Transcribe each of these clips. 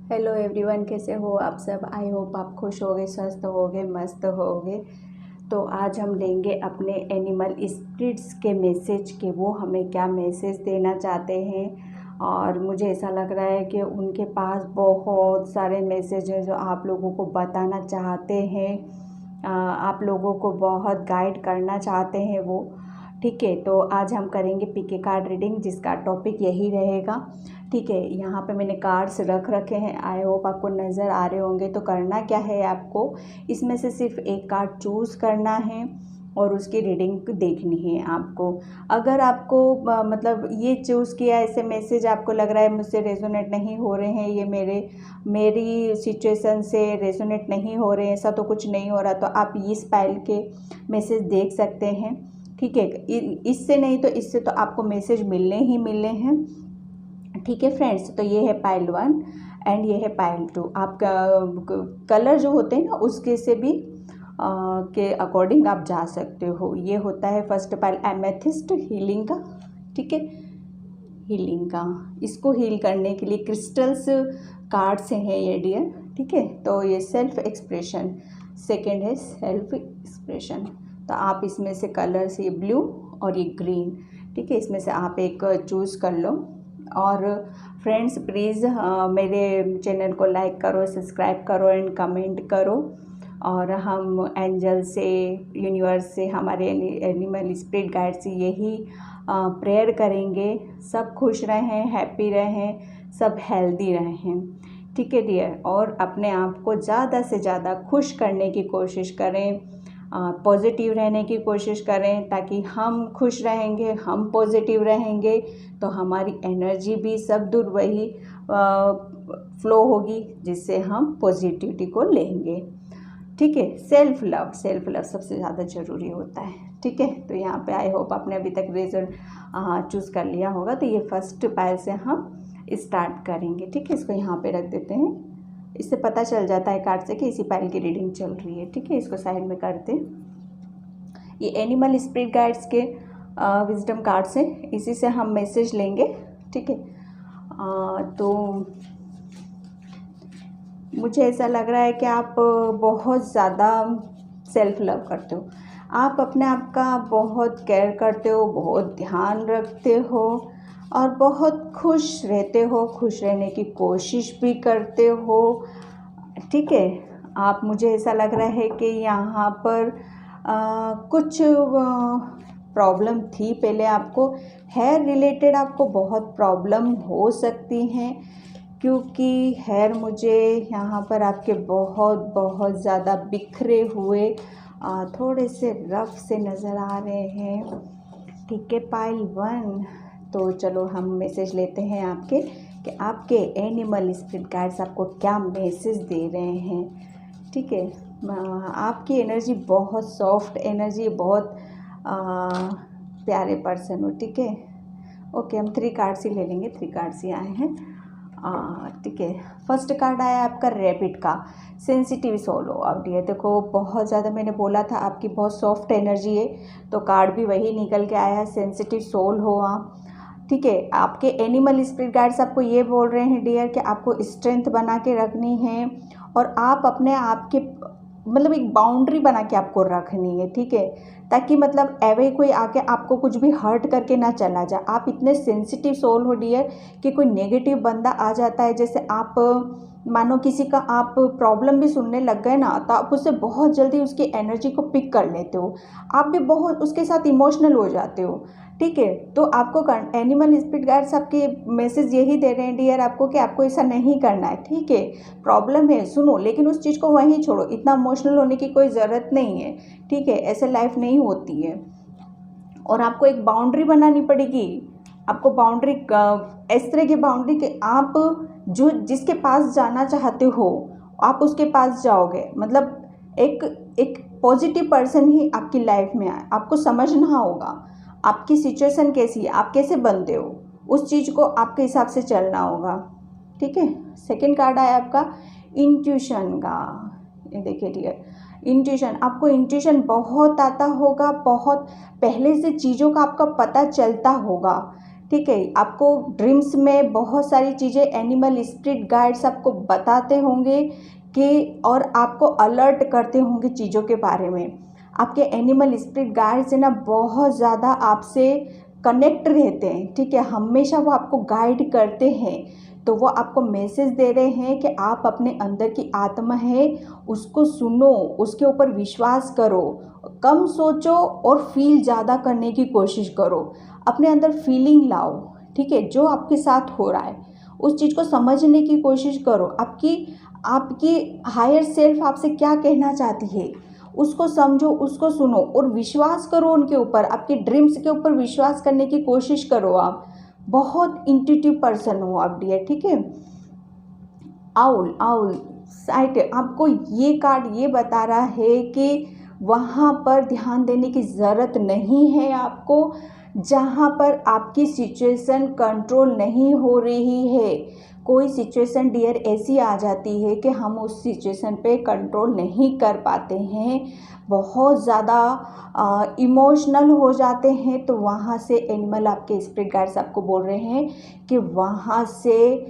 Hello everyone, कैसे हो आप सब। आई होप आप खुश होगे, स्वस्थ होगे, मस्त होगे। तो आज हम लेंगे अपने एनिमल स्पिरिट्स के मैसेज के वो हमें क्या मैसेज देना चाहते हैं। और मुझे ऐसा लग रहा है कि उनके पास बहुत सारे मैसेज हैं जो आप लोगों को बताना चाहते हैं, आप लोगों को बहुत गाइड करना चाहते हैं वो। ठीक है, तो आज हम करेंगे पीके कार्ड रीडिंग, जिसका टॉपिक यही रहेगा। ठीक है, यहाँ पे मैंने कार्ड्स रख रखे हैं, आई होप आपको नज़र आ रहे होंगे। तो करना क्या है, आपको इसमें से सिर्फ एक कार्ड चूज़ करना है और उसकी रीडिंग देखनी है आपको। अगर आपको मतलब ये चूज़ किया, ऐसे मैसेज आपको लग रहा है मुझसे रेजोनेट नहीं हो रहे हैं, ये मेरी सिचुएशन से रेजोनेट नहीं हो रहे हैं, ऐसा तो कुछ नहीं हो रहा, तो आप इस पाइल के मैसेज देख सकते हैं। ठीक है, इससे नहीं तो इससे तो आपको मैसेज मिलने ही मिलने हैं। ठीक है फ्रेंड्स, तो ये है पाइल 1 एंड ये है पाइल 2। आपका कलर जो होते हैं ना उसके से भी के अकॉर्डिंग आप जा सकते हो। ये होता है फर्स्ट पाइल एमेथिस्ट हीलिंग का। ठीक है, हीलिंग का, इसको हील करने के लिए क्रिस्टल्स कार्ड से हैं ये डियर। ठीक है, तो ये सेल्फ एक्सप्रेशन। सेकंड है सेल्फ एक्सप्रेशन। तो आप इसमें से कलर्स, ये ब्लू और ये ग्रीन, ठीक है, इसमें से आप एक चूज़ कर लो। और फ्रेंड्स प्लीज़ मेरे चैनल को लाइक करो, सब्सक्राइब करो एंड कमेंट करो। और हम एंजल से, यूनिवर्स से, हमारे एनिमल स्पिरिट गाइड से यही प्रेयर करेंगे, सब खुश रहें, हैप्पी रहें, सब हेल्दी रहें। ठीक है डियर, और अपने आप को ज़्यादा से ज़्यादा खुश करने की कोशिश करें, पॉजिटिव रहने की कोशिश करें, ताकि हम खुश रहेंगे, हम पॉजिटिव रहेंगे तो हमारी एनर्जी भी सब दूर वही फ्लो होगी, जिससे हम पॉजिटिविटी को लेंगे। ठीक है, सेल्फ लव सबसे ज़्यादा ज़रूरी होता है। ठीक है, तो यहाँ पे आई होप आपने अभी तक रीज़न चूज़ कर लिया होगा। तो ये फर्स्ट पाइल से हम स्टार्ट करेंगे। ठीक है, इसको यहाँ पे रख देते हैं, इससे पता चल जाता है कार्ड से कि इसी पाइल की रीडिंग चल रही है। ठीक है, इसको साइड में करते हैं। ये एनिमल स्पिरिट गाइड्स के विजडम कार्ड से, इसी से हम मैसेज लेंगे। ठीक है, तो मुझे ऐसा लग रहा है कि आप बहुत ज़्यादा सेल्फ लव करते हो, आप अपने आप का बहुत केयर करते हो, बहुत ध्यान रखते हो और बहुत खुश रहते हो, खुश रहने की कोशिश भी करते हो। ठीक है, आप, मुझे ऐसा लग रहा है कि यहाँ पर कुछ प्रॉब्लम थी पहले, आपको हेयर रिलेटेड आपको बहुत प्रॉब्लम हो सकती हैं, क्योंकि हेयर मुझे यहाँ पर आपके बहुत बहुत ज़्यादा बिखरे हुए, थोड़े से रफ से नज़र आ रहे हैं। ठीक है, पाइल 1। तो चलो हम मैसेज लेते हैं आपके, कि आपके एनिमल स्पिरिट गाइड्स आपको क्या मैसेज दे रहे हैं। ठीक है, आपकी एनर्जी बहुत सॉफ्ट एनर्जी, बहुत प्यारे पर्सन हो। ठीक है, ओके, हम 3 कार्ड्स ही ले लेंगे, 3 कार्ड्स ही आए हैं। ठीक है, फर्स्ट कार्ड आया आपका रैबिट का, सेंसिटिव सोल हो। अब डियर देखो, बहुत ज़्यादा मैंने बोला था आपकी बहुत सॉफ्ट एनर्जी है, तो कार्ड भी वही निकल के आया है, सेंसिटिव सोल हो आप। ठीक है, आपके एनिमल स्पिरिट गाइड्स आपको ये बोल रहे हैं डियर कि आपको स्ट्रेंथ बना के रखनी है, और आप अपने आप के मतलब एक बाउंड्री बना के आपको रखनी है। ठीक है, ताकि मतलब एवे कोई आके आपको कुछ भी हर्ट करके ना चला जाए। आप इतने सेंसिटिव सोल हो डियर कि कोई नेगेटिव बंदा आ जाता है, जैसे आप मानो किसी का आप प्रॉब्लम भी सुनने लग गए ना, तो आप उससे बहुत जल्दी उसकी एनर्जी को पिक कर लेते हो, आप भी बहुत उसके साथ इमोशनल हो जाते हो। ठीक है, तो आपको एनिमल स्पिरिट गाइड्स आपके मैसेज यही दे रहे हैं डियर आपको, कि आपको ऐसा नहीं करना है। ठीक है, प्रॉब्लम है सुनो, लेकिन उस चीज़ को वहीं छोड़ो, इतना इमोशनल होने की कोई ज़रूरत नहीं है। ठीक है, ऐसे लाइफ नहीं होती है, और आपको एक बाउंड्री बनानी पड़ेगी। आपको बाउंड्री, इस तरह की बाउंड्री कि आप जो जिसके पास जाना चाहते हो आप उसके पास जाओगे, मतलब एक पॉजिटिव पर्सन ही आपकी लाइफ में आए। आपको समझना होगा आपकी सिचुएशन कैसी है, आप कैसे बनते हो, उस चीज़ को आपके हिसाब से चलना होगा। ठीक है, सेकंड कार्ड आया आपका इंट्यूशन का। ये देखिए डियर, इंट्यूशन, आपको इंट्यूशन बहुत आता होगा, बहुत पहले से चीज़ों का आपका पता चलता होगा। ठीक है। आपको ड्रीम्स में बहुत सारी चीज़ें एनिमल स्पिरिट गाइड्स आपको बताते होंगे कि, और आपको अलर्ट करते होंगे चीज़ों के बारे में। आपके एनिमल स्पिरिट गाइड्स है ना बहुत ज़्यादा आपसे कनेक्ट रहते हैं, ठीक है। हमेशा वो आपको गाइड करते हैं। तो वो आपको मैसेज दे रहे हैं कि आप अपने अंदर की आत्मा है उसको सुनो, उसके ऊपर विश्वास करो, कम सोचो और फील ज़्यादा करने की कोशिश करो। अपने अंदर फीलिंग लाओ, ठीक है। जो आपके साथ हो रहा है उस चीज़ को समझने की कोशिश करो। आपकी आपकी हायर सेल्फ आपसे क्या कहना चाहती है उसको समझो, उसको सुनो और विश्वास करो उनके ऊपर। आपके ड्रीम्स के ऊपर विश्वास करने की कोशिश करो। आप बहुत इंट्यूटिव पर्सन हो आप डियर, ठीक है। आउल आउल साइट आपको ये कार्ड ये बता रहा है कि वहाँ पर ध्यान देने की ज़रूरत नहीं है आपको, जहाँ पर आपकी सिचुएशन कंट्रोल नहीं हो रही है। कोई सिचुएशन डियर ऐसी आ जाती है कि हम उस सिचुएशन पे कंट्रोल नहीं कर पाते हैं, बहुत ज़्यादा इमोशनल हो जाते हैं। तो वहाँ से एनिमल आपके स्पिरिट गाइड्स आपको बोल रहे हैं कि वहाँ से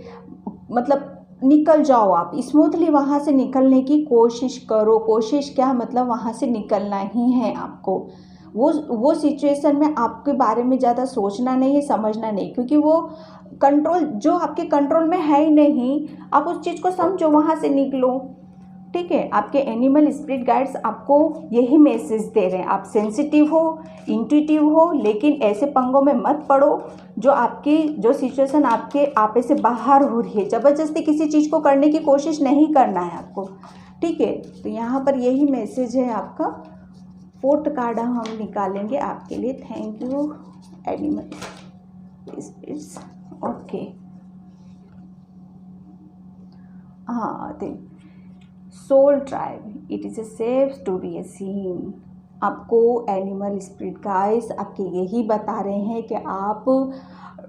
मतलब निकल जाओ, आप स्मूथली वहाँ से निकलने की कोशिश करो। कोशिश क्या, मतलब वहाँ से निकलना ही है आपको। वो सिचुएशन में आपके बारे में ज़्यादा सोचना नहीं है, समझना नहीं, क्योंकि वो कंट्रोल जो आपके कंट्रोल में है ही नहीं। आप उस चीज़ को समझो, वहाँ से निकलो, ठीक है। आपके एनिमल स्पिरिट गाइड्स आपको यही मैसेज दे रहे हैं। आप सेंसिटिव हो, इंट्यूटिव हो, लेकिन ऐसे पंगों में मत पड़ो जो सिचुएशन आपके आपे से बाहर हो रही है। ज़बरदस्ती किसी चीज़ को करने की कोशिश नहीं करना है आपको, ठीक है। तो यहाँ पर यही मैसेज है आपका। 4th कार्ड हम निकालेंगे आपके लिए। Thank you animal spirits. Okay, हाँ, soul tribe, it is a safe to be a scene. आपको एनिमल स्पिरिट गाइड्स आपके यही बता रहे हैं कि आप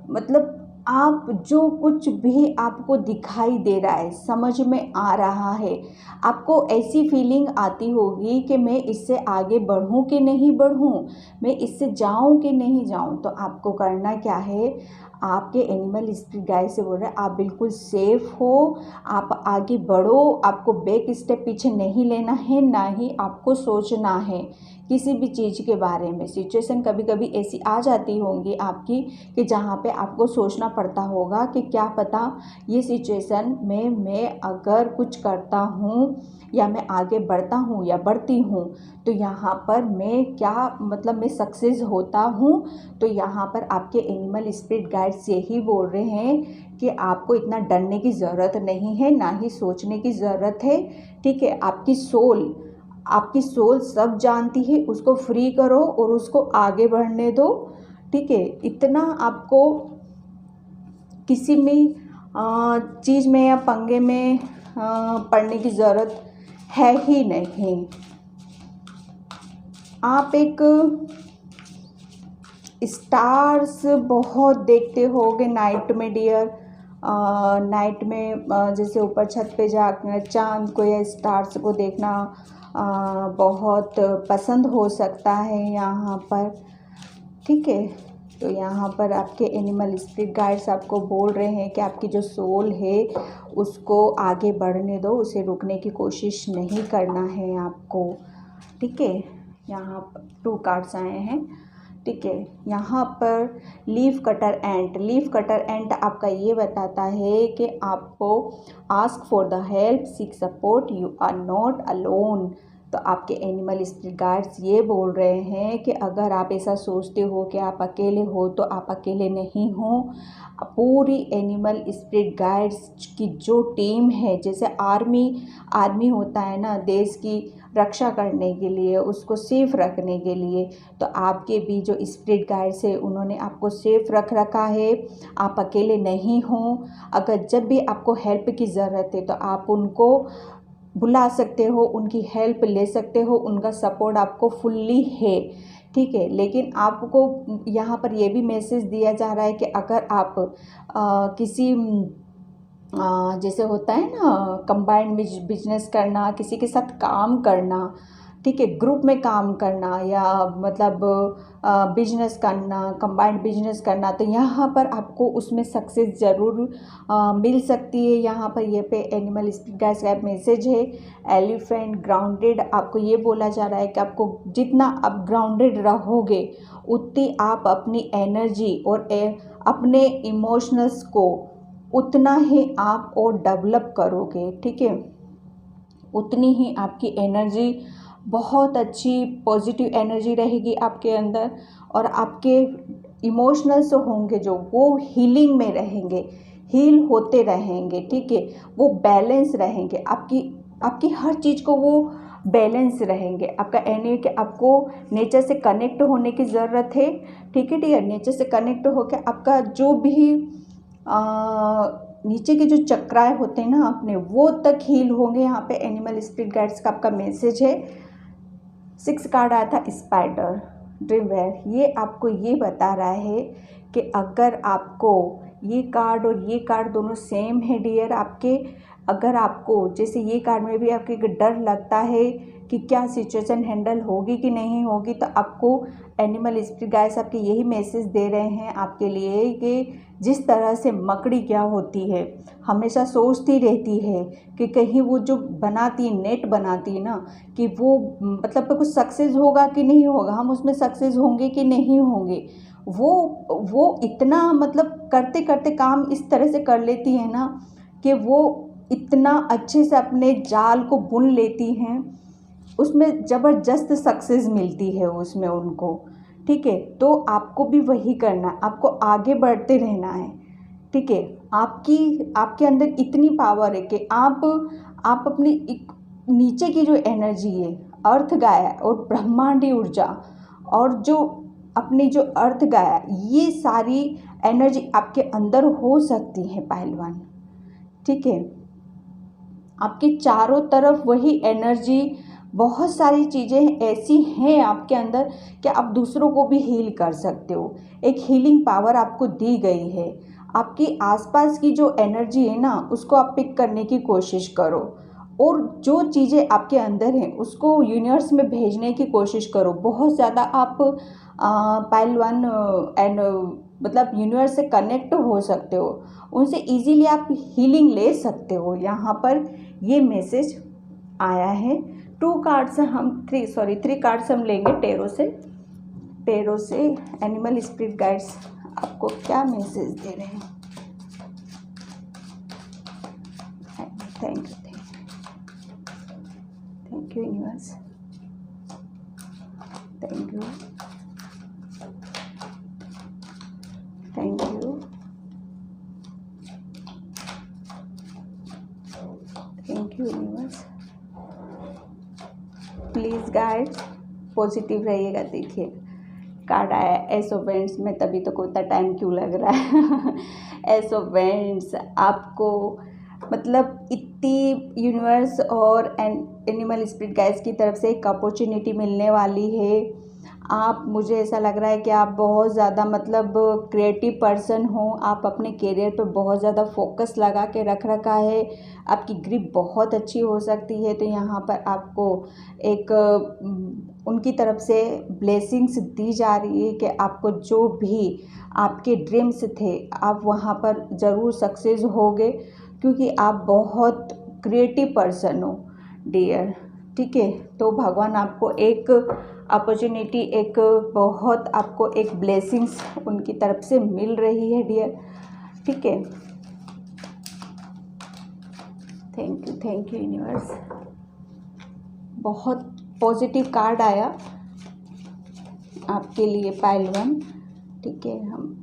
मतलब आप जो कुछ भी आपको दिखाई दे रहा है, समझ में आ रहा है, आपको ऐसी फीलिंग आती होगी कि मैं इससे आगे बढ़ूं कि नहीं बढ़ूं, मैं इससे जाऊं कि नहीं जाऊं। तो आपको करना क्या है, आपके एनिमल स्पिरिट गाइड से बोल रहे हैं आप बिल्कुल सेफ हो, आप आगे बढ़ो। आपको बैक स्टेप पीछे नहीं लेना है, ना ही आपको सोचना है किसी भी चीज़ के बारे में। सिचुएशन कभी कभी ऐसी आ जाती होंगी आपकी कि जहाँ पे आपको सोचना पड़ता होगा कि क्या पता ये सिचुएशन में मैं अगर कुछ करता हूँ या मैं आगे बढ़ता हूँ या बढ़ती हूँ तो यहाँ पर मैं क्या मतलब मैं सक्सेस होता हूँ। तो यहाँ पर आपके एनिमल स्पिरिट गाइड्स यही बोल रहे हैं कि आपको इतना डरने की ज़रूरत नहीं है, ना ही सोचने की ज़रूरत है, ठीक है। आपकी सोल सब जानती है, उसको फ्री करो और उसको आगे बढ़ने दो, ठीक है। इतना आपको किसी भी चीज़ में या पंगे में पड़ने की ज़रूरत है ही नहीं। आप एक स्टार्स बहुत देखते होगे नाइट में डियर। नाइट में जैसे ऊपर छत पे जाकर चांद को या स्टार्स को देखना बहुत पसंद हो सकता है यहाँ पर, ठीक है। तो यहाँ पर आपके एनिमल स्पिरिट गाइड्स आपको बोल रहे हैं कि आपकी जो सोल है उसको आगे बढ़ने दो, उसे रोकने की कोशिश नहीं करना है आपको, ठीक है। यहाँ पर 2 कार्ड्स आए हैं, ठीक है। यहाँ पर लीफ कटर एंट आपका ये बताता है कि आपको ask for the help, seek support, you are not alone. तो आपके एनिमल स्पिरिट गाइड्स ये बोल रहे हैं कि अगर आप ऐसा सोचते हो कि आप अकेले हो तो आप अकेले नहीं हो। पूरी एनिमल स्पिरिट गाइड्स की जो टीम है, जैसे आर्मी होता है ना देश की रक्षा करने के लिए, उसको सेफ रखने के लिए, तो आपके भी जो स्पिरिट गाइड्स है उन्होंने आपको सेफ रखा है। आप अकेले नहीं हो। अगर जब भी आपको हेल्प की ज़रूरत है तो आप उनको बुला सकते हो, उनकी हेल्प ले सकते हो, उनका सपोर्ट आपको फुल्ली है, ठीक है। लेकिन आपको यहाँ पर ये भी मैसेज दिया जा रहा है कि अगर आप किसी जैसे होता है ना कंबाइंड बिजनेस करना, किसी के साथ काम करना, ठीक है, ग्रुप में काम करना या मतलब बिजनेस करना, कंबाइंड बिजनेस करना, तो यहाँ पर आपको उसमें सक्सेस ज़रूर मिल सकती है। यहाँ पर ये पे एनिमल स्पिरिट गाइड्स का मैसेज है एलिफेंट ग्राउंडेड। आपको ये बोला जा रहा है कि आपको जितना आप ग्राउंडेड रहोगे उतनी आप अपनी एनर्जी और अपने इमोशनल्स को उतना ही आप और डेवलप करोगे, ठीक है। उतनी ही आपकी एनर्जी बहुत अच्छी पॉजिटिव एनर्जी रहेगी आपके अंदर, और आपके इमोशनल्स होंगे जो वो हीलिंग में रहेंगे, हील होते रहेंगे, ठीक है। वो बैलेंस रहेंगे, आपकी हर चीज़ को वो बैलेंस रहेंगे। आपका एनर्जी के आपको नेचर से कनेक्ट होने की ज़रूरत है, ठीक है डियर। नेचर से कनेक्ट होकर आपका जो भी नीचे के जो चक्राए होते हैं ना अपने, वो तक हील होंगे। यहाँ पे एनिमल स्पिरिट गाइड्स का आपका मैसेज है। 6 कार्ड आया था स्पाइडर ड्रीमवेयर। ये आपको ये बता रहा है कि अगर आपको ये कार्ड और ये कार्ड दोनों सेम है डियर आपके, अगर आपको जैसे ये कार्ड में भी आपके डर लगता है कि क्या सिचुएशन हैंडल होगी कि नहीं होगी, तो आपको एनिमल स्पिरिट गाइड्स आपके यही मैसेज दे रहे हैं आपके लिए कि जिस तरह से मकड़ी क्या होती है, हमेशा सोचती रहती है कि कहीं वो जो बनाती है, नेट बनाती है ना, कि वो मतलब कुछ सक्सेस होगा कि नहीं होगा, हम उसमें सक्सेस होंगे कि नहीं होंगे। वो इतना मतलब करते करते काम इस तरह से कर लेती है ना कि वो इतना अच्छे से अपने जाल को बुन लेती हैं, उसमें ज़बरदस्त सक्सेस मिलती है उसमें उनको, ठीक है। तो आपको भी वही करना है, आपको आगे बढ़ते रहना है, ठीक है। आपके अंदर इतनी पावर है कि आप अपनी नीचे की जो एनर्जी है, अर्थ गाया और ब्रह्मांडी ऊर्जा, और जो अपनी जो अर्थ गाया, ये सारी एनर्जी आपके अंदर हो सकती है पहलवान, ठीक है। आपके चारों तरफ वही एनर्जी, बहुत सारी चीज़ें ऐसी हैं आपके अंदर कि आप दूसरों को भी हील कर सकते हो। एक हीलिंग पावर आपको दी गई है। आपकी आसपास की जो एनर्जी है ना, उसको आप पिक करने की कोशिश करो, और जो चीज़ें आपके अंदर हैं उसको यूनिवर्स में भेजने की कोशिश करो। बहुत ज़्यादा आप पहलवान एंड मतलब यूनिवर्स से कनेक्ट हो सकते हो, उनसे इजीली आप हीलिंग ले सकते हो। यहाँ पर ये मैसेज आया है। 3 कार्ड्स हम लेंगे टेरो से एनिमल स्पिरिट गाइड्स आपको क्या मैसेज दे रहे हैं। Thank you universe, thank you universe. Please guides positive रहिएगा। देखिए कार्ड आया एस ऑफ वेंट्स में, तभी तो इतना टाइम क्यों लग रहा है। एस ऑफ वेंट्स आपको मतलब इतनी यूनिवर्स और एनिमल स्पिरिट गाइड्स की तरफ से एक अपॉर्चुनिटी मिलने वाली है। मुझे ऐसा लग रहा है कि आप बहुत ज़्यादा मतलब क्रिएटिव पर्सन हो, आप अपने करियर पे बहुत ज़्यादा फोकस लगा के रख रखा है, आपकी ग्रिप बहुत अच्छी हो सकती है। तो यहाँ पर आपको एक उनकी तरफ से ब्लेसिंग्स दी जा रही है कि आपको जो भी आपके ड्रीम्स थे आप वहाँ पर ज़रूर सक्सेस होगे, क्योंकि आप बहुत क्रिएटिव पर्सन हो डियर, ठीक है। तो भगवान आपको एक अपॉर्चुनिटी, एक बहुत आपको एक ब्लेसिंग्स उनकी तरफ से मिल रही है डियर, ठीक है। Thank you universe. बहुत पॉजिटिव कार्ड आया आपके लिए पहलवान, ठीक है। हम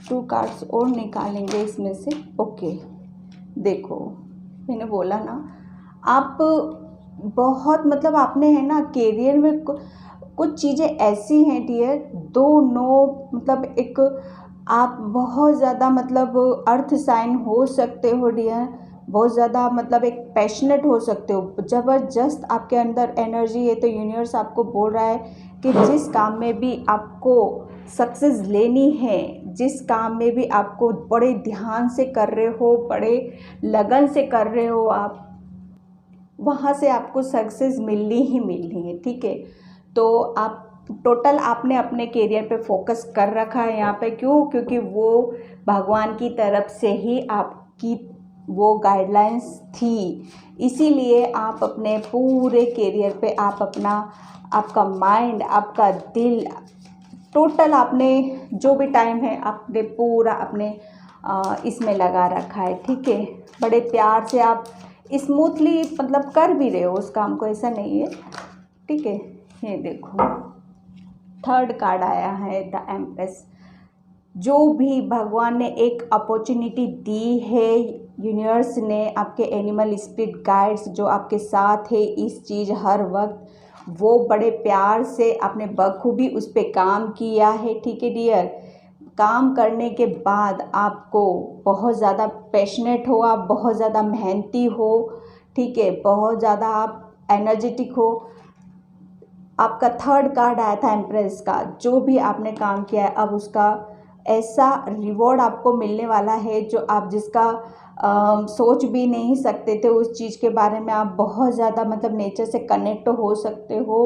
2 कार्ड्स और निकालेंगे इसमें से। ओके, देखो मैंने बोला ना, आप बहुत मतलब आपने है ना करियर में कुछ चीज़ें ऐसी हैं डियर, मतलब एक आप बहुत ज़्यादा मतलब अर्थ साइन हो सकते हो डियर, बहुत ज़्यादा मतलब एक पैशनेट हो सकते हो, ज़बरदस्त आपके अंदर एनर्जी है। तो यूनिवर्स आपको बोल रहा है कि जिस काम में भी आपको सक्सेस लेनी है, जिस काम में भी आपको बड़े ध्यान से कर रहे हो, बड़े लगन से कर रहे हो आप, वहाँ से आपको सक्सेस मिलनी ही मिलनी है, ठीक है। तो आप टोटल आपने अपने करियर पे फोकस कर रखा है यहाँ पे, क्यों? क्योंकि वो भगवान की तरफ से ही आपकी वो गाइडलाइंस थी, इसीलिए आप अपने पूरे करियर पे आप अपना, आपका माइंड, आपका दिल, टोटल आपने जो भी टाइम है आपने पूरा अपने इसमें लगा रखा है, ठीक है। बड़े प्यार से आप स्मूथली मतलब कर भी रहे हो उस काम को, ऐसा नहीं है, ठीक है। ये देखो थर्ड कार्ड आया है द एम्प्रेस। जो भी भगवान ने एक अपॉर्चुनिटी दी है, यूनिवर्स ने, आपके एनिमल स्पिरिट गाइड्स जो आपके साथ है इस चीज़ हर वक्त, वो बड़े प्यार से आपने बखूबी उस पर काम किया है, ठीक है डियर। काम करने के बाद आपको बहुत ज़्यादा पैशनेट हो, आप बहुत ज़्यादा मेहनती हो, ठीक है, बहुत ज़्यादा आप एनर्जेटिक हो। आपका थर्ड कार्ड आया था एम्प्रेस का। जो भी आपने काम किया है अब उसका ऐसा रिवॉर्ड आपको मिलने वाला है जो आप जिसका सोच भी नहीं सकते थे, उस चीज़ के बारे में आप बहुत ज़्यादा मतलब नेचर से कनेक्ट हो सकते हो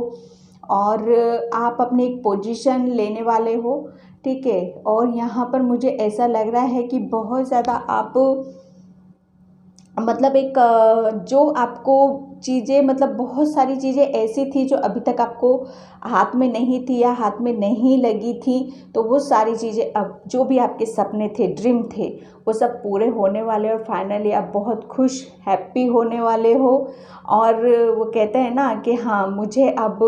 और आप अपनी एक पोजीशन लेने वाले हो, ठीक है। और यहाँ पर मुझे ऐसा लग रहा है कि बहुत ज़्यादा आप मतलब एक जो आपको चीज़ें मतलब बहुत सारी चीज़ें ऐसी थी जो अभी तक आपको हाथ में नहीं थी या हाथ में नहीं लगी थी, तो वो सारी चीज़ें अब जो भी आपके सपने थे, ड्रीम थे, वो सब पूरे होने वाले और फाइनली आप बहुत खुश हैप्पी होने वाले हो। और वो कहते हैं ना कि हाँ मुझे अब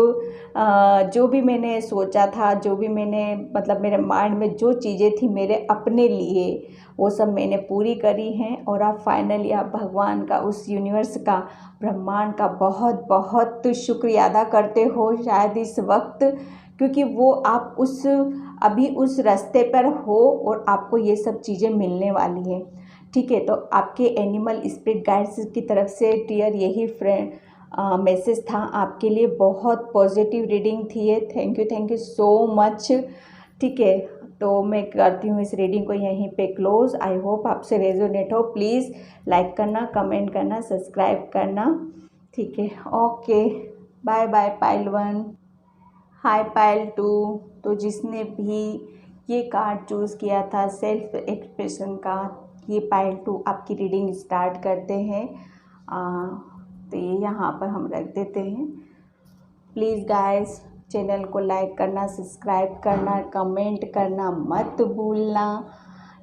जो भी मैंने सोचा था, जो भी मैंने मतलब मेरे माइंड में जो चीज़ें थी मेरे अपने लिए, वो सब मैंने पूरी करी हैं। और आप फाइनली आप भगवान का, उस यूनिवर्स का, ब्रह्मांड का बहुत बहुत शुक्रिया अदा करते हो शायद इस वक्त, क्योंकि वो आप उस अभी उस रास्ते पर हो और आपको ये सब चीज़ें मिलने वाली है, ठीक है। तो आपके एनिमल स्पिरिट गाइड्स की तरफ से डियर यही फ्रेंड मैसेज था आपके लिए। बहुत पॉजिटिव रीडिंग थी ये। थैंक यू सो मच, ठीक है। तो मैं करती हूँ इस रीडिंग को यहीं पे क्लोज। आई होप आपसे रेजोनेट हो। प्लीज़ लाइक करना, कमेंट करना, सब्सक्राइब करना, ठीक है। ओके, बाय बाय पाइल 1, हाय पाइल 2। तो जिसने भी ये कार्ड चूज़ किया था सेल्फ एक्सप्रेशन का, ये पाइल 2 आपकी रीडिंग स्टार्ट करते हैं। तो ये यहाँ पर हम रख देते हैं। प्लीज़ गाइस चैनल को लाइक करना, सब्सक्राइब करना, कमेंट करना मत भूलना,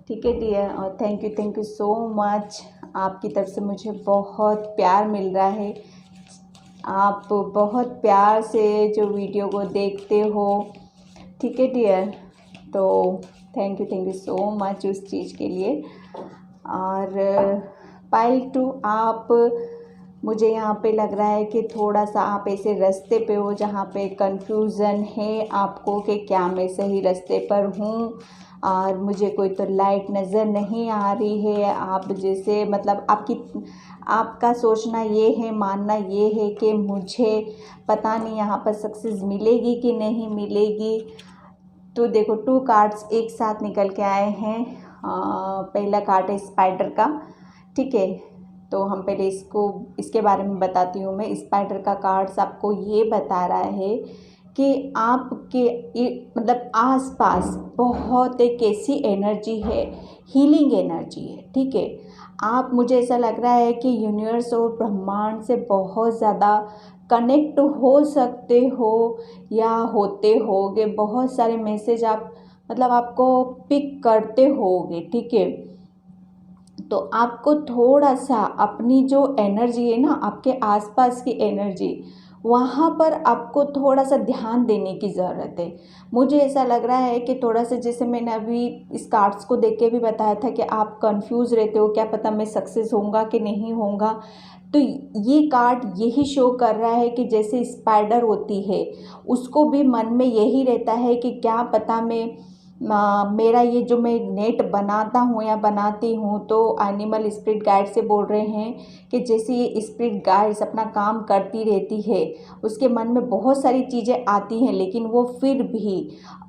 ठीक है डियर। और थैंक यू सो मच। आपकी तरफ से मुझे बहुत प्यार मिल रहा है। आप बहुत प्यार से जो वीडियो को देखते हो, ठीक है डियर। तो थैंक यू सो मच उस चीज़ के लिए। और पाइल 2 आप, मुझे यहाँ पे लग रहा है कि थोड़ा सा आप ऐसे रास्ते पे हो जहाँ पे कंफ्यूजन है आपको कि क्या मैं सही रास्ते पर हूँ, और मुझे कोई तो लाइट नज़र नहीं आ रही है। आप जैसे मतलब आपका सोचना ये है, मानना ये है कि मुझे पता नहीं यहाँ पर सक्सेस मिलेगी कि नहीं मिलेगी। तो देखो 2 कार्ड्स एक साथ निकल के आए हैं। पहला कार्ड है स्पाइडर का, ठीक है। तो हम पहले इसके बारे में बताती हूँ मैं। स्पाइडर का कार्ड्स आपको ये बता रहा है कि आपके मतलब आसपास बहुत एक ऐसी एनर्जी है, हीलिंग एनर्जी है, ठीक है। आप, मुझे ऐसा लग रहा है कि यूनिवर्स और ब्रह्मांड से बहुत ज़्यादा कनेक्ट हो सकते हो या होते होगे। बहुत सारे मैसेज आप मतलब आपको पिक करते होगे, ठीक है। तो आपको थोड़ा सा अपनी जो एनर्जी है ना, आपके आसपास की एनर्जी, वहाँ पर आपको थोड़ा सा ध्यान देने की ज़रूरत है। मुझे ऐसा लग रहा है कि थोड़ा सा, जैसे मैंने अभी इस कार्ड्स को देख के भी बताया था कि आप कंफ्यूज रहते हो, क्या पता मैं सक्सेस होऊंगा कि नहीं होऊंगा। तो ये कार्ड यही शो कर रहा है कि जैसे स्पाइडर होती है, उसको भी मन में यही रहता है कि क्या पता मैं मेरा ये जो मैं नेट बनाता हूँ या बनाती हूँ, तो एनिमल स्पिरिट गाइड से बोल रहे हैं कि जैसे ये स्पिरिट गाइड्स अपना काम करती रहती है, उसके मन में बहुत सारी चीज़ें आती हैं, लेकिन वो फिर भी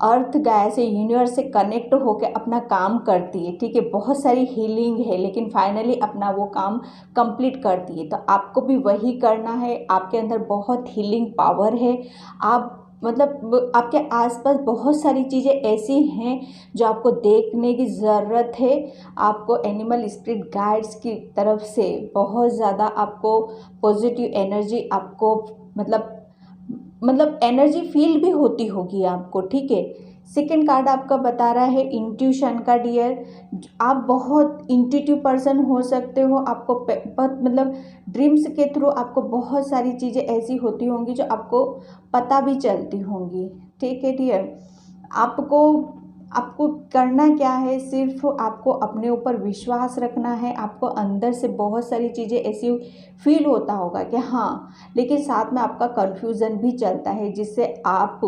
अर्थ गाय से, यूनिवर्स से कनेक्ट होकर अपना काम करती है। ठीक है, बहुत सारी हीलिंग है, लेकिन फाइनली अपना वो काम कंप्लीट करती है। तो आपको भी वही करना है। आपके अंदर बहुत हीलिंग पावर है। आप मतलब आपके आसपास बहुत सारी चीज़ें ऐसी हैं जो आपको देखने की ज़रूरत है। आपको एनिमल स्पिरिट गाइड्स की तरफ से बहुत ज़्यादा आपको पॉजिटिव एनर्जी, आपको मतलब एनर्जी फील भी होती होगी आपको। ठीक है, सेकेंड कार्ड आपका बता रहा है इंट्यूशन का डियर। आप बहुत इंट्यूटिव पर्सन हो सकते हो। आपको बहुत मतलब ड्रीम्स के थ्रू आपको बहुत सारी चीज़ें ऐसी होती होंगी जो आपको पता भी चलती होंगी। ठीक है डियर, आपको आपको करना क्या है, सिर्फ आपको अपने ऊपर विश्वास रखना है। आपको अंदर से बहुत सारी चीज़ें ऐसी फील होता होगा कि हाँ, लेकिन साथ में आपका कन्फ्यूज़न भी चलता है, जिससे आप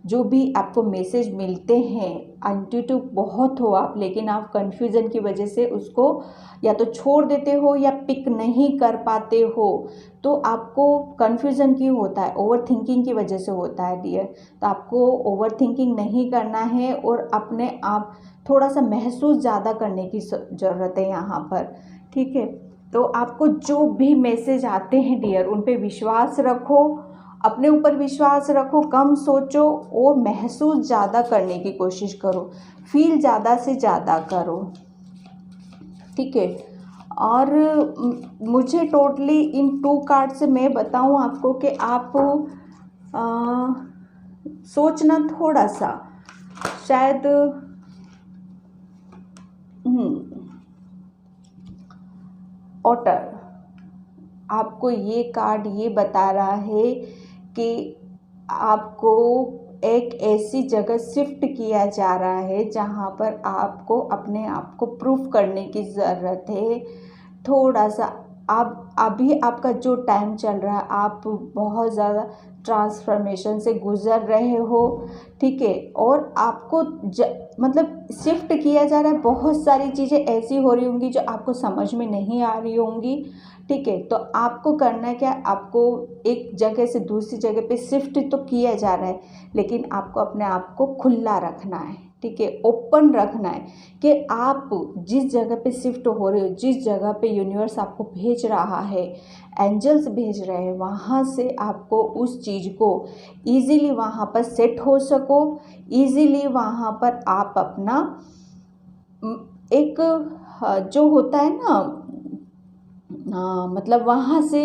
जो भी आपको मैसेज मिलते हैं, इंट्यूटिव बहुत हो आप, लेकिन आप कन्फ्यूज़न की वजह से उसको या तो छोड़ देते हो या पिक नहीं कर पाते हो। तो आपको कन्फ्यूज़न क्यों होता है? ओवर थिंकिंग की वजह से होता है डियर। तो आपको ओवर थिंकिंग नहीं करना है और अपने आप थोड़ा सा महसूस ज़्यादा करने की ज़रूरत है यहाँ पर। ठीक है, तो आपको जो भी मैसेज आते हैं डियर, उन पे विश्वास रखो, अपने ऊपर विश्वास रखो, कम सोचो और महसूस ज़्यादा करने की कोशिश करो, फील ज़्यादा से ज़्यादा करो। ठीक है, और मुझे टोटली इन 2 कार्ड से मैं बताऊं आपको कि आप सोचना थोड़ा सा, शायद ऑटर, आपको ये कार्ड ये बता रहा है कि आपको एक ऐसी जगह शिफ्ट किया जा रहा है जहाँ पर आपको अपने आप को प्रूफ करने की ज़रूरत है। थोड़ा सा आप अभी आपका जो टाइम चल रहा है, आप बहुत ज़्यादा ट्रांसफॉर्मेशन से गुज़र रहे हो। ठीक है, और आपको मतलब शिफ्ट किया जा रहा है। बहुत सारी चीज़ें ऐसी हो रही होंगी जो आपको समझ में नहीं आ रही होंगी। ठीक है, तो आपको करना क्या, आपको एक जगह से दूसरी जगह पे शिफ्ट तो किया जा रहा है, लेकिन आपको अपने आप को खुला रखना है। ठीक है, ओपन रखना है कि आप जिस जगह पे शिफ्ट हो रहे हो, जिस जगह पे यूनिवर्स आपको भेज रहा है, एंजल्स भेज रहे हैं, वहाँ से आपको उस चीज़ को ईज़िली वहाँ पर सेट हो सको, ईज़िली वहाँ पर आप अपना एक जो होता है ना, मतलब वहाँ से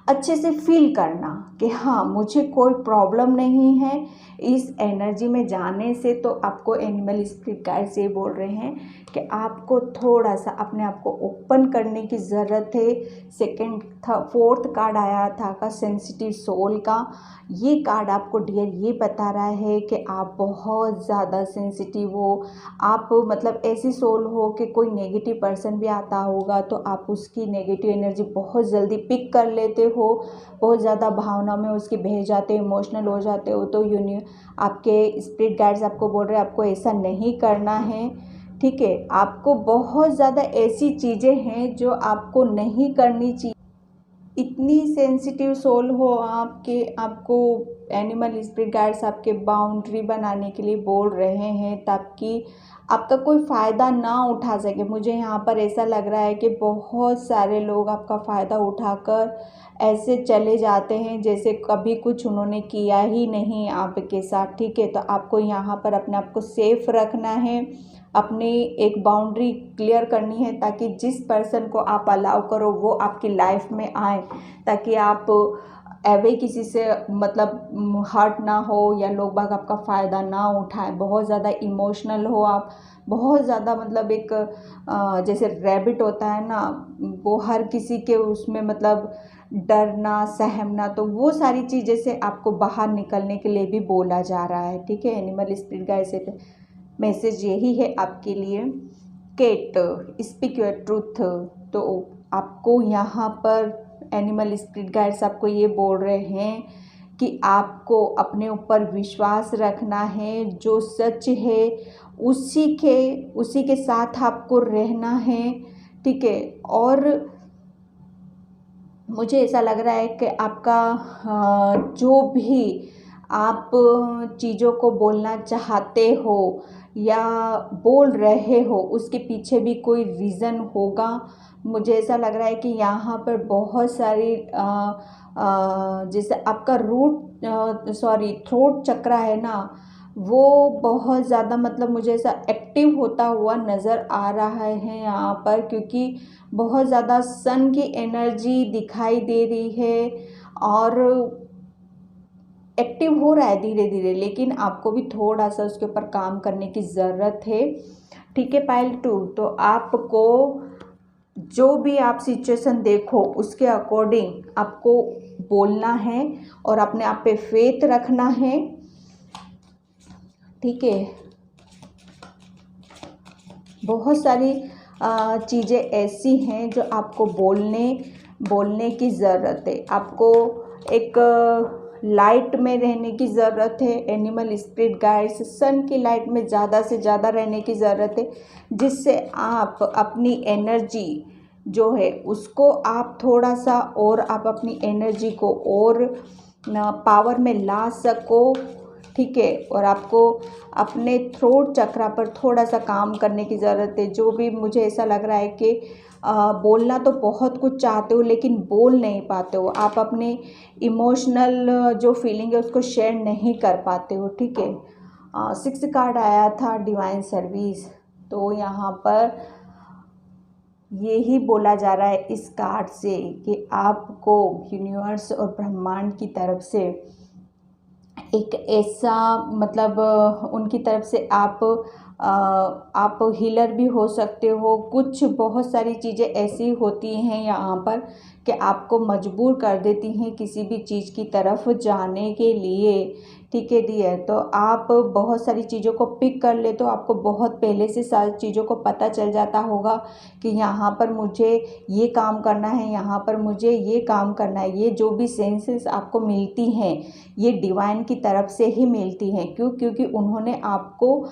अच्छे से फील करना कि हाँ, मुझे कोई प्रॉब्लम नहीं है इस एनर्जी में जाने से। तो आपको एनिमल स्पिरिट गाइड से बोल रहे हैं कि आपको थोड़ा सा अपने आप को ओपन करने की ज़रूरत है। सेकंड फोर्थ कार्ड आया था का सेंसिटिव सोल का। ये कार्ड आपको डियर ये बता रहा है कि आप बहुत ज़्यादा सेंसिटिव हो। आप मतलब ऐसी सोल हो कि कोई नेगेटिव पर्सन भी आता होगा तो आप उसकी नेगेटिव एनर्जी बहुत जल्दी पिक कर लेते हो, बहुत ज़्यादा भावना में उसकी बह जाते हो, इमोशनल हो जाते हो। तो आपके स्पिरिट गाइड्स आपको बोल रहे हैं आपको ऐसा नहीं करना है। ठीक है, आपको बहुत ज़्यादा ऐसी चीज़ें हैं जो आपको नहीं करनी चाहिए। इतनी सेंसिटिव सोल हो आपके, आपको एनिमल स्पिरिट गाइड्स आपके बाउंड्री बनाने के लिए बोल रहे हैं ताकि आपका कोई फ़ायदा ना उठा सके। मुझे यहाँ पर ऐसा लग रहा है कि बहुत सारे लोग आपका फ़ायदा उठाकर ऐसे चले जाते हैं जैसे कभी कुछ उन्होंने किया ही नहीं आपके साथ। ठीक है, तो आपको यहाँ पर अपने आप को सेफ रखना है, अपनी एक बाउंड्री क्लियर करनी है ताकि जिस पर्सन को आप अलाउ करो वो आपकी लाइफ में आए, ताकि आप एवे किसी से मतलब हर्ट ना हो या लोग बाग आपका फ़ायदा ना उठाएं। बहुत ज़्यादा इमोशनल हो आप, बहुत ज़्यादा मतलब एक जैसे रैबिट होता है ना, वो हर किसी के उसमें मतलब डरना सहमना, तो वो सारी चीज़ें से आपको बाहर निकलने के लिए भी बोला जा रहा है। ठीक है, एनिमल स्पिरिट गाइड से मैसेज यही है आपके लिए। Cat speak your truth. तो आपको यहाँ पर एनिमल स्पिरिट गाइड्स आपको ये बोल रहे हैं कि आपको अपने ऊपर विश्वास रखना है, जो सच है उसी के साथ आपको रहना है, ठीक है। और मुझे ऐसा लग रहा है कि आपका जो भी आप चीज़ों को बोलना चाहते हो या बोल रहे हो, उसके पीछे भी कोई रीज़न होगा। मुझे ऐसा लग रहा है कि यहाँ पर बहुत सारी जैसे आपका थ्रोट चक्र है ना, वो बहुत ज़्यादा मतलब मुझे ऐसा एक्टिव होता हुआ नज़र आ रहा है यहाँ पर, क्योंकि बहुत ज़्यादा सन की एनर्जी दिखाई दे रही है और एक्टिव हो रहा है धीरे धीरे, लेकिन आपको भी थोड़ा सा उसके ऊपर काम करने की ज़रूरत है, ठीक है। पाइल 2, तो आपको जो भी आप सिचुएशन देखो उसके अकॉर्डिंग आपको बोलना है और अपने आप पे फेथ रखना है, ठीक है। बहुत सारी चीज़ें ऐसी हैं जो आपको बोलने की ज़रूरत है। आपको एक लाइट में रहने की ज़रूरत है, एनिमल स्पिरिट गाइड्स सन की लाइट में ज़्यादा से ज़्यादा रहने की ज़रूरत है, जिससे आप अपनी एनर्जी जो है उसको आप थोड़ा सा और आप अपनी एनर्जी को और पावर में ला सको, ठीक है। और आपको अपने थ्रोट चक्रा पर थोड़ा सा काम करने की ज़रूरत है। जो भी मुझे ऐसा लग रहा है कि बोलना तो बहुत कुछ चाहते हो लेकिन बोल नहीं पाते हो, आप अपने इमोशनल जो फीलिंग है उसको शेयर नहीं कर पाते हो, ठीक है। 6 कार्ड आया था डिवाइन सर्विस, तो यहाँ पर यही बोला जा रहा है इस कार्ड से कि आपको यूनिवर्स और ब्रह्मांड की तरफ से एक ऐसा मतलब उनकी तरफ से आप हीलर भी हो सकते हो। कुछ बहुत सारी चीज़ें ऐसी होती हैं यहाँ पर कि आपको मजबूर कर देती हैं किसी भी चीज़ की तरफ जाने के लिए, ठीक है डियर। तो आप बहुत सारी चीज़ों को पिक कर ले तो आपको बहुत पहले से सारी चीज़ों को पता चल जाता होगा कि यहाँ पर मुझे ये काम करना है, यहाँ पर मुझे ये काम करना है। ये जो भी सेंसेस आपको मिलती हैं ये डिवाइन की तरफ से ही मिलती हैं। क्योंकि उन्होंने आपको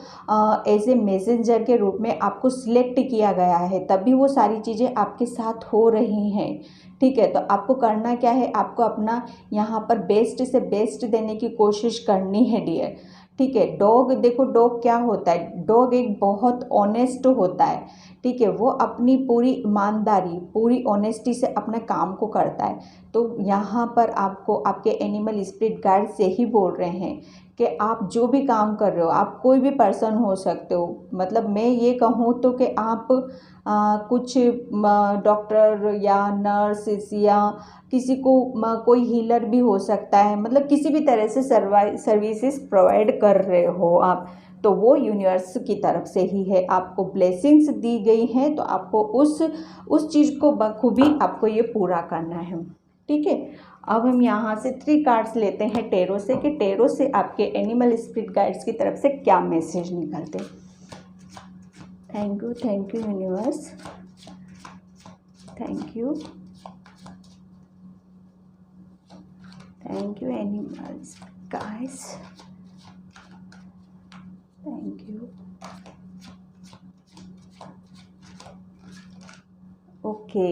एज ए मैसेंजर के रूप में आपको सिलेक्ट किया गया है, तभी वो सारी चीज़ें आपके साथ हो रही हैं, ठीक है। तो आपको करना क्या है, आपको अपना यहाँ पर बेस्ट से बेस्ट देने की कोशिश करनी है डियर, ठीक है। डॉग देखो, डॉग क्या होता है, डॉग एक बहुत ऑनेस्ट होता है, ठीक है। वो अपनी पूरी ईमानदारी पूरी ऑनेस्टी से अपने काम को करता है। तो यहाँ पर आपको आपके एनिमल स्पिरिट गाइड से ही बोल रहे हैं कि आप जो भी काम कर रहे हो, आप कोई भी पर्सन हो सकते हो। मतलब मैं ये कहूँ तो कि आप कुछ डॉक्टर या नर्स या किसी को कोई हीलर भी हो सकता है, मतलब किसी भी तरह से सर्विसेज प्रोवाइड कर रहे हो आप, तो वो यूनिवर्स की तरफ से ही है। आपको ब्लेसिंग्स दी गई हैं, तो आपको उस चीज़ को बखूबी आपको ये पूरा करना है, ठीक है। अब हम यहाँ से 3 कार्ड्स लेते हैं टेरो से कि टेरो से आपके एनिमल स्पिरिट गाइड्स की तरफ से क्या मैसेज निकलते हैं। Thank you universe, thank you animals guides, thank you. Okay,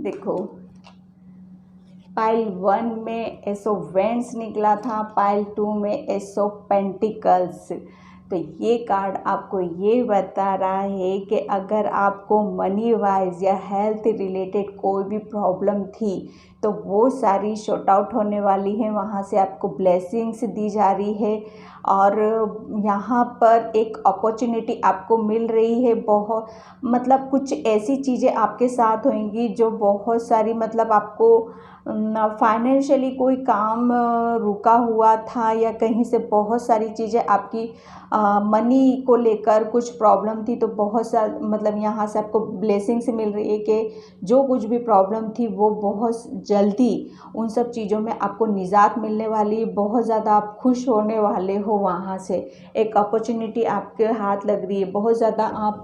देखो पाइल 1 में एस ऑफ वेंड्स निकला था, पाइल 2 में एस ऑफ पेंटिकल्स। तो ये कार्ड आपको ये बता रहा है कि अगर आपको मनी वाइज या हेल्थ रिलेटेड कोई भी प्रॉब्लम थी तो वो सारी शॉर्ट आउट होने वाली है, वहाँ से आपको ब्लेसिंग्स दी जा रही है। और यहाँ पर एक अपॉर्चुनिटी आपको मिल रही है, बहुत मतलब कुछ ऐसी चीज़ें आपके साथ होंगी जो बहुत सारी मतलब आपको फाइनेंशियली कोई काम रुका हुआ था या कहीं से बहुत सारी चीज़ें आपकी मनी को लेकर कुछ प्रॉब्लम थी, तो बहुत सार मतलब यहाँ से आपको ब्लेसिंग्स मिल रही है कि जो कुछ भी प्रॉब्लम थी वो बहुत जल्दी उन सब चीज़ों में आपको निजात मिलने वाली है। बहुत ज़्यादा आप खुश होने वाले हो, वहाँ से एक अपॉर्चुनिटी आपके हाथ लग रही है। बहुत ज़्यादा आप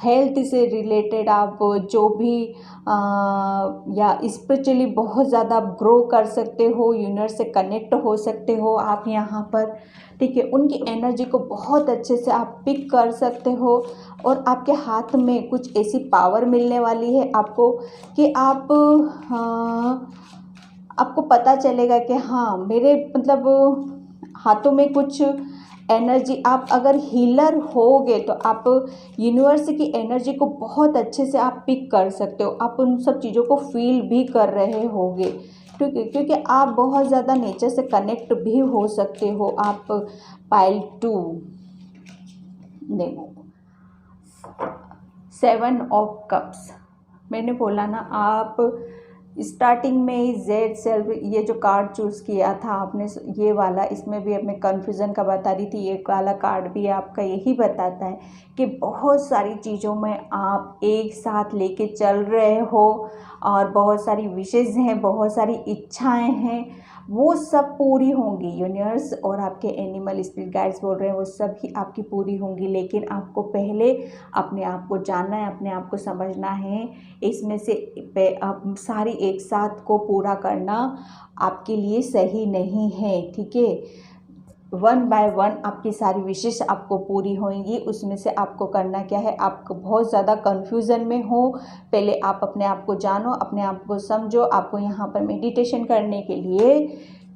हेल्थ से रिलेटेड आप जो भी या स्पिरिचुअली बहुत ज़्यादा ग्रो कर सकते हो, यूनिवर्स से कनेक्ट हो सकते हो आप यहाँ पर, ठीक है। उनकी एनर्जी को बहुत अच्छे से आप पिक कर सकते हो और आपके हाथ में कुछ ऐसी पावर मिलने वाली है आपको कि आप आपको पता चलेगा कि हाँ मेरे मतलब हाथों में कुछ एनर्जी, आप अगर हीलर होगे तो आप यूनिवर्स की एनर्जी को बहुत अच्छे से आप पिक कर सकते हो, आप उन सब चीज़ों को फील भी कर रहे होगे, ठीक है, क्योंकि आप बहुत ज़्यादा नेचर से कनेक्ट भी हो सकते हो। आप पाइल 2 देखो, 7 ऑफ कप्स, मैंने बोला ना आप स्टार्टिंग में ही जेड सेल्फ ये जो कार्ड चूज़ किया था आपने, ये वाला, इसमें भी अब मैं कन्फ्यूज़न का बता रही थी, ये वाला कार्ड भी आपका यही बताता है कि बहुत सारी चीज़ों में आप एक साथ लेके चल रहे हो और बहुत सारी विशेज़ हैं, बहुत सारी इच्छाएं हैं, वो सब पूरी होंगी। यूनिवर्स और आपके एनिमल स्पिरिट गाइड्स बोल रहे हैं वो सब ही आपकी पूरी होंगी, लेकिन आपको पहले अपने आप को जानना है, अपने आप को समझना है। इसमें से आप सारी एक साथ को पूरा करना आपके लिए सही नहीं है, ठीक है। 1 बाय 1 आपकी सारी विशेष आपको पूरी होंगी, उसमें से आपको करना क्या है, आपको बहुत ज़्यादा कन्फ्यूज़न में हो, पहले आप अपने आप को जानो, अपने आप को समझो। आपको यहाँ पर मेडिटेशन करने के लिए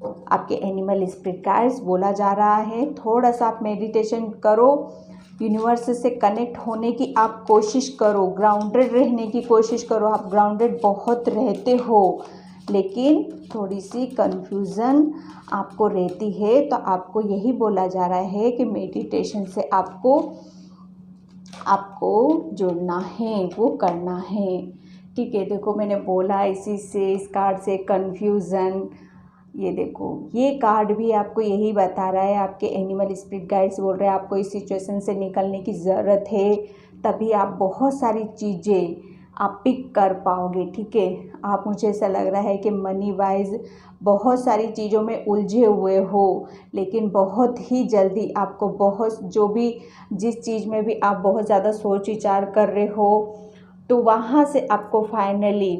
आपके एनिमल स्पिरिट गाइड्स बोला जा रहा है, थोड़ा सा आप मेडिटेशन करो, यूनिवर्स से कनेक्ट होने की आप कोशिश करो, ग्राउंडेड रहने की कोशिश करो। आप ग्राउंडेड बहुत रहते हो, लेकिन थोड़ी सी कन्फ्यूज़न आपको रहती है, तो आपको यही बोला जा रहा है कि मेडिटेशन से आपको जुड़ना है, वो करना है, ठीक है। देखो मैंने बोला इसी से, इस कार्ड से कन्फ्यूज़न, ये देखो ये कार्ड भी आपको यही बता रहा है, आपके एनिमल स्पिरिट गाइड्स बोल रहे हैं आपको इस सिचुएशन से निकलने की ज़रूरत है, तभी आप बहुत सारी चीज़ें आप पिक कर पाओगे, ठीक है। आप, मुझे ऐसा लग रहा है कि मनी वाइज बहुत सारी चीज़ों में उलझे हुए हो, लेकिन बहुत ही जल्दी आपको जिस चीज़ में भी आप बहुत ज़्यादा सोच विचार कर रहे हो, तो वहाँ से आपको फाइनली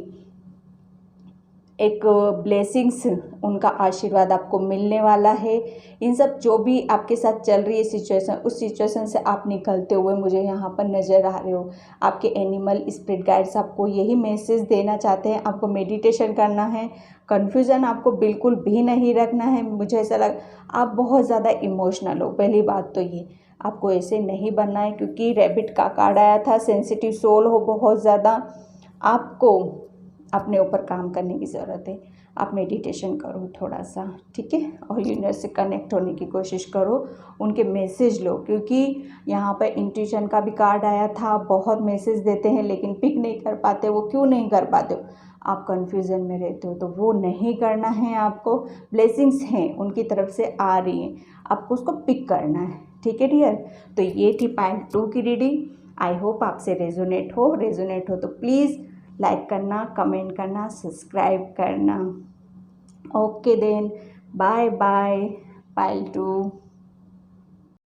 एक ब्लेसिंग्स, उनका आशीर्वाद आपको मिलने वाला है। इन सब जो भी आपके साथ चल रही है सिचुएशन, उस सिचुएशन से आप निकलते हुए मुझे यहाँ पर नज़र आ रहे हो। आपके एनिमल स्पिरिट गाइड्स आपको यही मैसेज देना चाहते हैं, आपको मेडिटेशन करना है, कन्फ्यूज़न आपको बिल्कुल भी नहीं रखना है। मुझे ऐसा आप बहुत ज़्यादा इमोशनल हो, पहली बात तो ये, आपको ऐसे नहीं बनना है, क्योंकि रैबिट का कार्ड आया था, सेंसिटिव सोल हो बहुत ज़्यादा, आपको अपने ऊपर काम करने की ज़रूरत है। आप मेडिटेशन करो थोड़ा सा, ठीक है, और यूनिवर्स से कनेक्ट होने की कोशिश करो, उनके मैसेज लो, क्योंकि यहाँ पर इंट्यूशन का भी कार्ड आया था। बहुत मैसेज देते हैं लेकिन पिक नहीं कर पाते, वो क्यों नहीं कर पाते हो, आप कन्फ्यूज़न में रहते हो, तो वो नहीं करना है आपको। ब्लेसिंग्स हैं उनकी तरफ से आ रही हैं, आपको उसको पिक करना है, ठीक है डियर। तो ये थी पाइल 2 की रीडिंग। आई होप आपसे रेजोनेट हो तो प्लीज़ लाइक करना, कमेंट करना, सब्सक्राइब करना। Okay then, bye bye pile 2।